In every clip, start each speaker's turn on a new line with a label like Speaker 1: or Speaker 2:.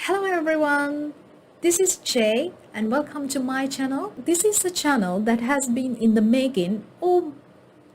Speaker 1: Hello everyone, this is Jay and welcome to my channel. This is a channel that has been in the making or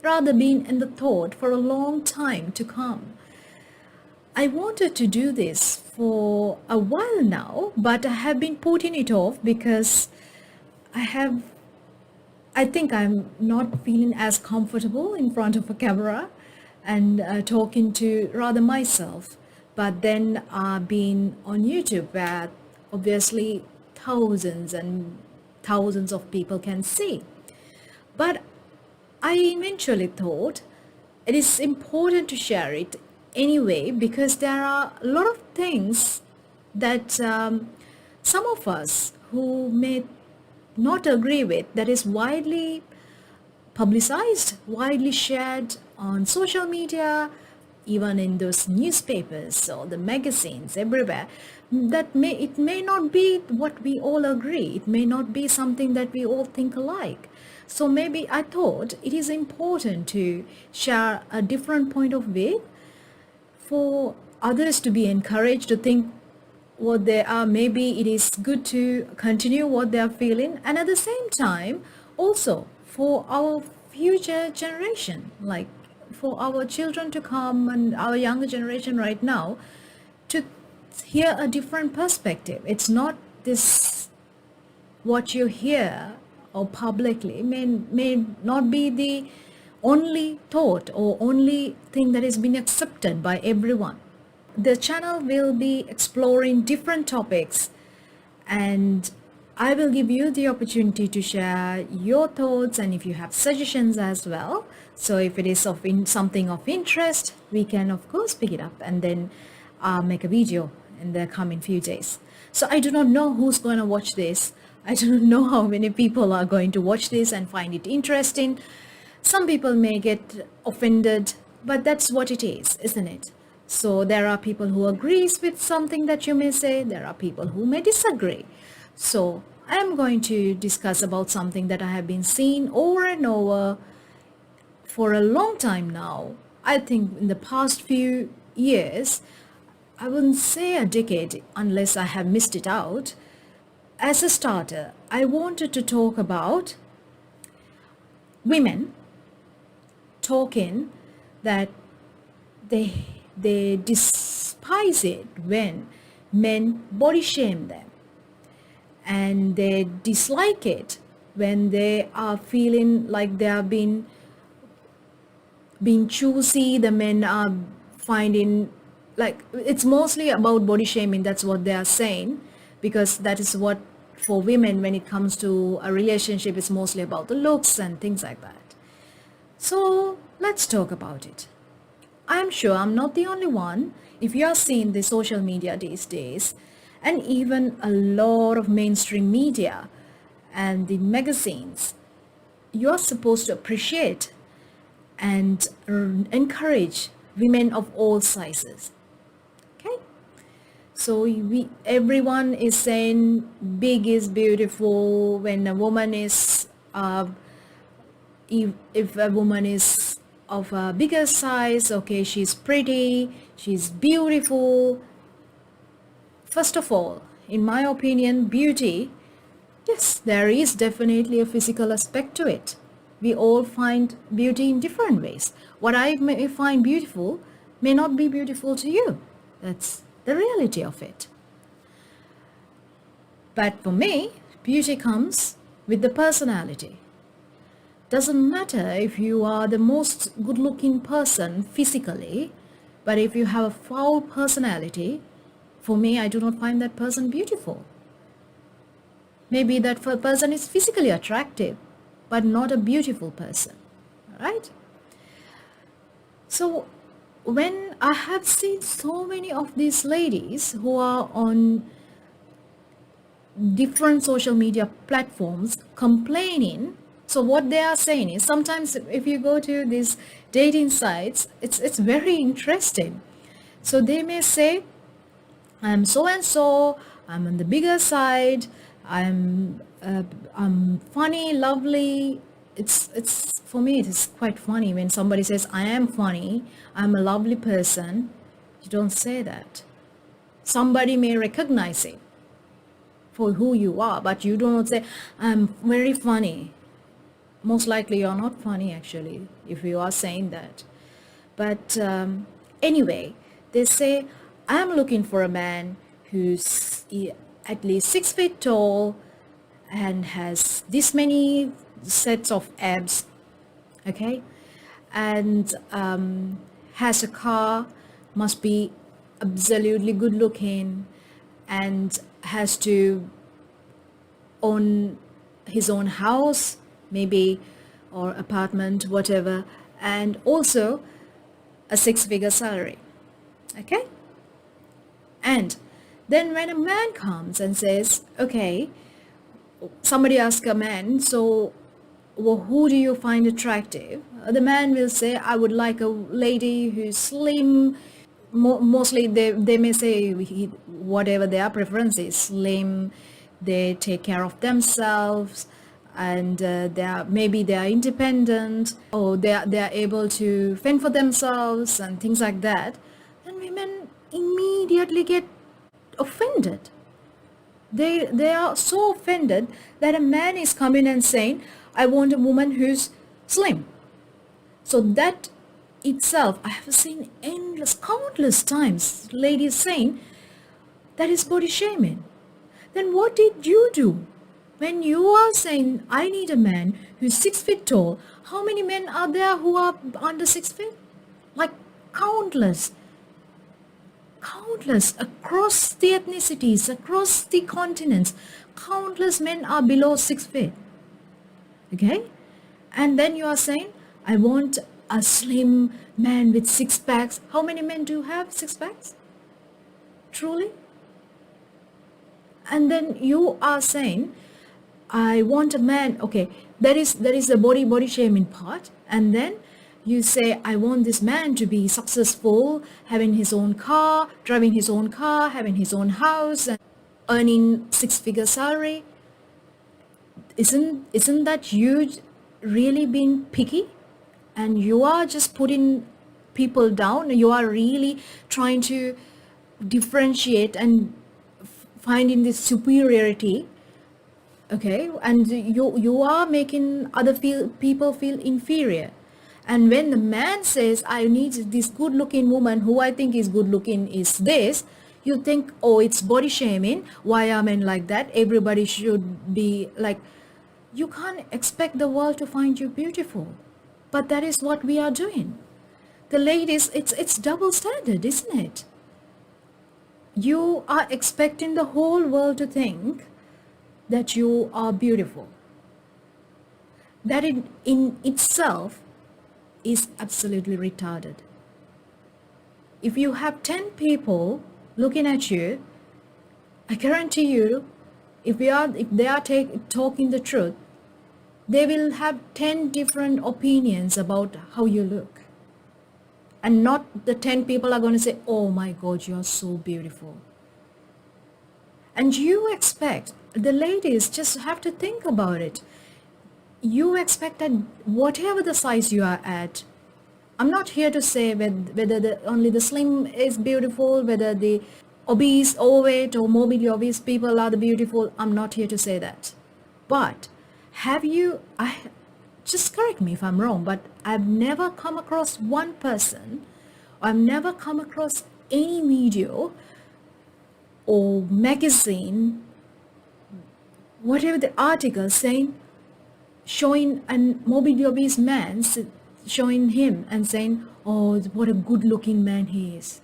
Speaker 1: rather been in the thought for a long time to come. I wanted to do this for a while now, but I have been putting it off because I have I think I'm not feeling as comfortable in front of a camera and talking to rather myself. But then being on YouTube where obviously thousands and thousands of people can see. But I eventually thought it is important to share it anyway because there are a lot of things that some of us who may not agree with that is widely publicized, widely shared on social media, even in those newspapers or the magazines everywhere. It may not be what we all agree. It may not be something that we all think alike. So maybe I thought it is important to share a different point of view for others to be encouraged to think what they are. Maybe it is good to continue what they are feeling, and at the same time also for our future generation, like for our children to come and our younger generation right now, to hear a different perspective. It's not this what you hear or publicly may not be the only thought or only thing that is being accepted by everyone. The channel will be exploring different topics, and I will give you the opportunity to share your thoughts and if you have suggestions as well. So if it is something of interest, we can of course pick it up and then make a video in the coming few days. So I do not know who's going to watch this. I do not know how many people are going to watch this and find it interesting. Some people may get offended, but that's what it is, isn't it? So there are people who agrees with something that you may say. There are people who may disagree. So I am going to discuss about something that I have been seeing over and over for a long time now. I think in the past few years, I wouldn't say a decade unless I have missed it out. As a starter, I wanted to talk about women talking that they despise it when men body shame them, and they dislike it when they are feeling like they are being choosy. The men are finding like it's mostly about body shaming. That's what they are saying, because that is what for women when it comes to a relationship, it's mostly about the looks and things like that. So let's talk about it. I'm sure I'm not the only one. If you are seeing the social media these days, and even a lot of mainstream media and the magazines, you are supposed to appreciate and encourage women of all sizes. Okay? So everyone is saying big is beautiful. When a woman is, if a woman is of a bigger size, okay, she's pretty, she's beautiful. First of all, in my opinion, beauty, yes, there is definitely a physical aspect to it. We all find beauty in different ways. What I may find beautiful may not be beautiful to you. That's the reality of it. But for me, beauty comes with the personality. Doesn't matter if you are the most good-looking person physically, but if you have a foul personality, for me, I do not find that person beautiful. Maybe that person is physically attractive, but not a beautiful person. All right? So when I have seen so many of these ladies who are on different social media platforms complaining, so what they are saying is, sometimes if you go to these dating sites, it's very interesting. So they may say, I'm so and so, I'm on the bigger side, I'm funny, lovely. It's for me it is quite funny when somebody says I am funny, I'm a lovely person. You don't say that. Somebody may recognize it for who you are, but you do not say, I'm very funny. Most likely you're not funny actually, if you are saying that. But anyway, they say, I'm looking for a man who's at least 6 feet tall and has this many sets of abs, okay, and has a car, must be absolutely good looking, and has to own his own house, maybe, or apartment, whatever, and also a 6-figure salary. Okay? And then when a man comes and says, okay, somebody asks a man, so well, who do you find attractive? The man will say, I would like a lady who's slim. Mostly they may say whatever their preference is, slim, they take care of themselves, and they are independent, or they are able to fend for themselves and things like that. Then women immediately get offended. They are so offended that a man is coming and saying, I want a woman who's slim. So that itself, I have seen countless times ladies saying that is body shaming. Then what did you do? When you are saying, I need a man who's 6 feet tall, how many men are there who are under 6 feet? Like countless across the ethnicities, across the continents. Countless men are below 6 feet. Okay? And then you are saying, I want a slim man with 6 packs. How many men do have 6 packs? Truly? And then you are saying, I want a man. Okay, there is the body shaming part, and then you say, I want this man to be successful, having his own car, driving his own car, having his own house, and earning 6-figure salary. Isn't that you really being picky? And you are just putting people down. You are really trying to differentiate and finding this superiority, okay, and you are making other people feel inferior. And when the man says, I need this good looking woman, who I think is good looking is this, you think, oh, it's body shaming. Why are men like that? Everybody should be like. You can't expect the world to find you beautiful, but that is what we are doing. The ladies, it's double standard, isn't it? You are expecting the whole world to think that you are beautiful. That in itself is absolutely retarded. If you have 10 people looking at you, I guarantee you, if they are talking the truth, they will have 10 different opinions about how you look. And not the 10 people are going to say, oh my God, you are so beautiful. And you expect, the ladies just have to think about it. You expect that whatever the size you are at, I'm not here to say whether only the slim is beautiful, whether the obese, overweight or morbidly obese people are the beautiful. I'm not here to say that. But just correct me if I'm wrong, but I've never come across one person, or I've never come across any video or magazine, whatever the article saying, showing a morbidly obese man, showing him and saying, oh, what a good looking man he is.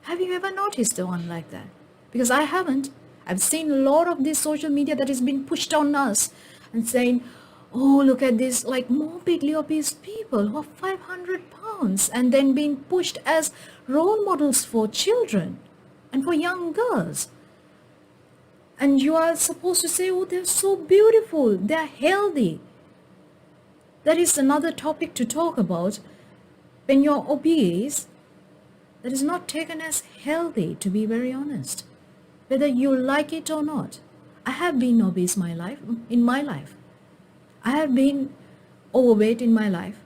Speaker 1: Have you ever noticed the one like that? Because I haven't. I've seen a lot of this social media that has been pushed on us and saying, oh, look at this, like morbidly obese people who are 500 pounds and then being pushed as role models for children and for young girls. And you are supposed to say, oh, they're so beautiful, they're healthy. That is another topic to talk about. When you're obese, that is not taken as healthy, to be very honest. Whether you like it or not. I have been obese in my life. I have been overweight in my life.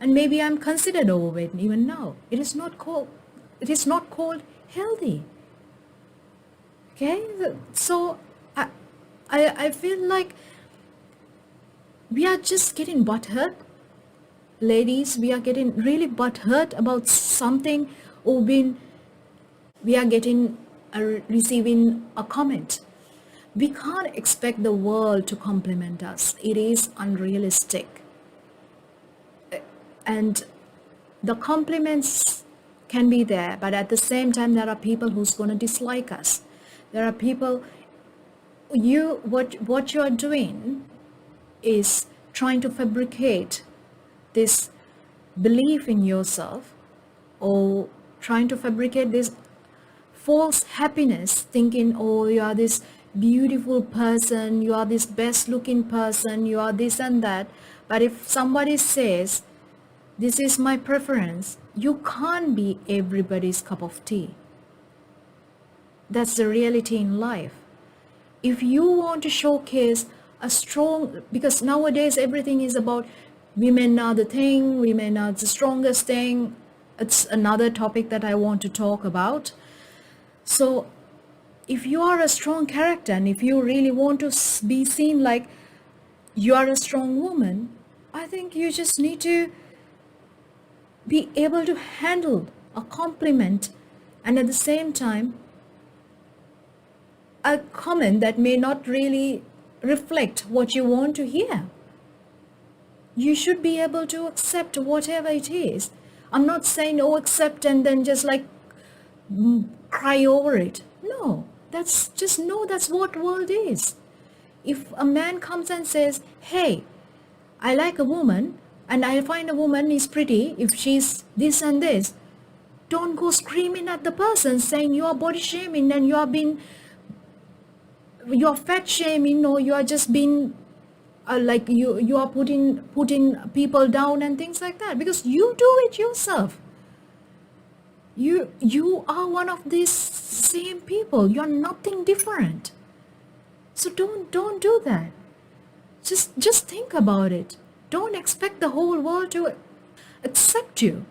Speaker 1: And maybe I'm considered overweight even now. It is not called healthy. Okay, so I, I feel like we are just getting butthurt, ladies. We are getting really butthurt about something, or being we are getting receiving a comment. We can't expect the world to compliment us. It is unrealistic. And the compliments can be there, but at the same time there are people who's going to dislike us. There are people, what you are doing is trying to fabricate this belief in yourself, or trying to fabricate this false happiness, thinking, oh, you are this beautiful person, you are this best looking person, you are this and that. But if somebody says, this is my preference, you can't be everybody's cup of tea. That's the reality in life. If you want to showcase a strong, because nowadays everything is about women are the thing, women are the strongest thing. It's another topic that I want to talk about. So if you are a strong character, and if you really want to be seen like you are a strong woman, I think you just need to be able to handle a compliment, and at the same time a comment that may not really reflect what you want to hear. You should be able to accept whatever it is. I'm not saying, oh, accept and then just like cry over it. No, that's what world is. If a man comes and says, hey, I like a woman and I find a woman is pretty if she's this and this, don't go screaming at the person saying you are body shaming and you are fat shaming, or you are just being like you are putting people down and things like that, because you do it yourself. You are one of these same people. You're nothing different. So don't do that. Just think about it. Don't expect the whole world to accept you.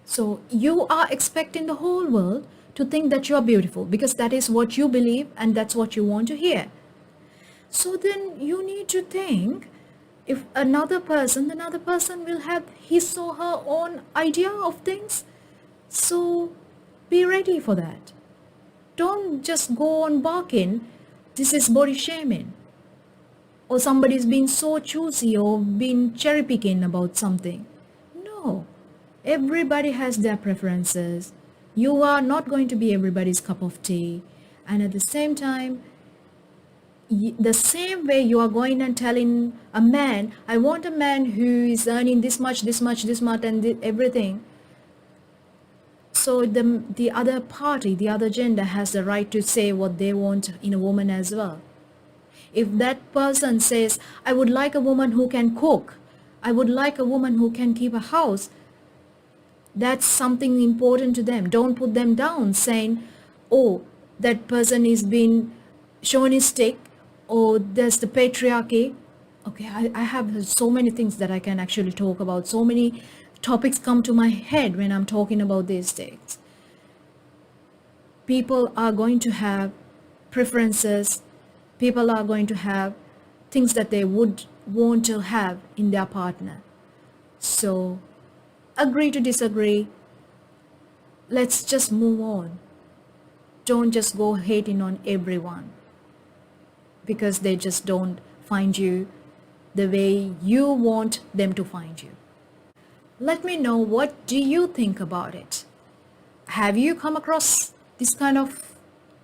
Speaker 1: So you are expecting the whole world to think that you are beautiful because that is what you believe and that's what you want to hear. So then you need to think, if another person will have his or her own idea of things. So be ready for that. Don't just go on barking, this is body shaming, or somebody's been so choosy or been cherry picking about something. No, everybody has their preferences. You are not going to be everybody's cup of tea. And at the same time, the same way you are going and telling a man, I want a man who is earning this much, and everything. So the other party, the other gender has the right to say what they want in a woman as well. If that person says, I would like a woman who can cook, I would like a woman who can keep a house, that's something important to them. Don't put them down saying, oh, that person is being chauvinistic, or there's the patriarchy. Okay, I have so many things that I can actually talk about. So many topics come to my head when I'm talking about these things. People are going to have preferences. People are going to have things that they would want to have in their partner. So agree to disagree. Let's just move on. Don't just go hating on everyone because they just don't find you the way you want them to find you. Let me know, what do you think about it? Have you come across this kind of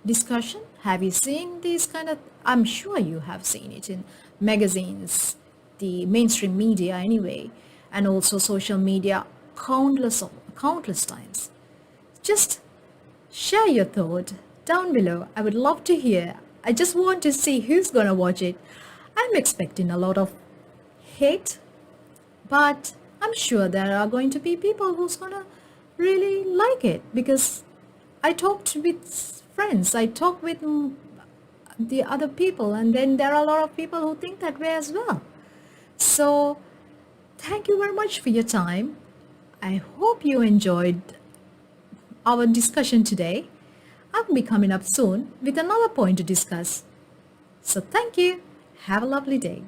Speaker 1: discussion? Have you seen these kind of, I'm sure you have seen it in magazines, the mainstream media anyway, and also social media countless times. Just share your thought down below. I would love to hear. I just want to see who's gonna watch it. I'm expecting a lot of hate, but I'm sure there are going to be people who's gonna really like it, because I talked with friends, I talk with the other people, and then there are a lot of people who think that way as well. So thank you very much for your time. I hope you enjoyed our discussion today. I'll be coming up soon with another point to discuss. So thank you. Have a lovely day.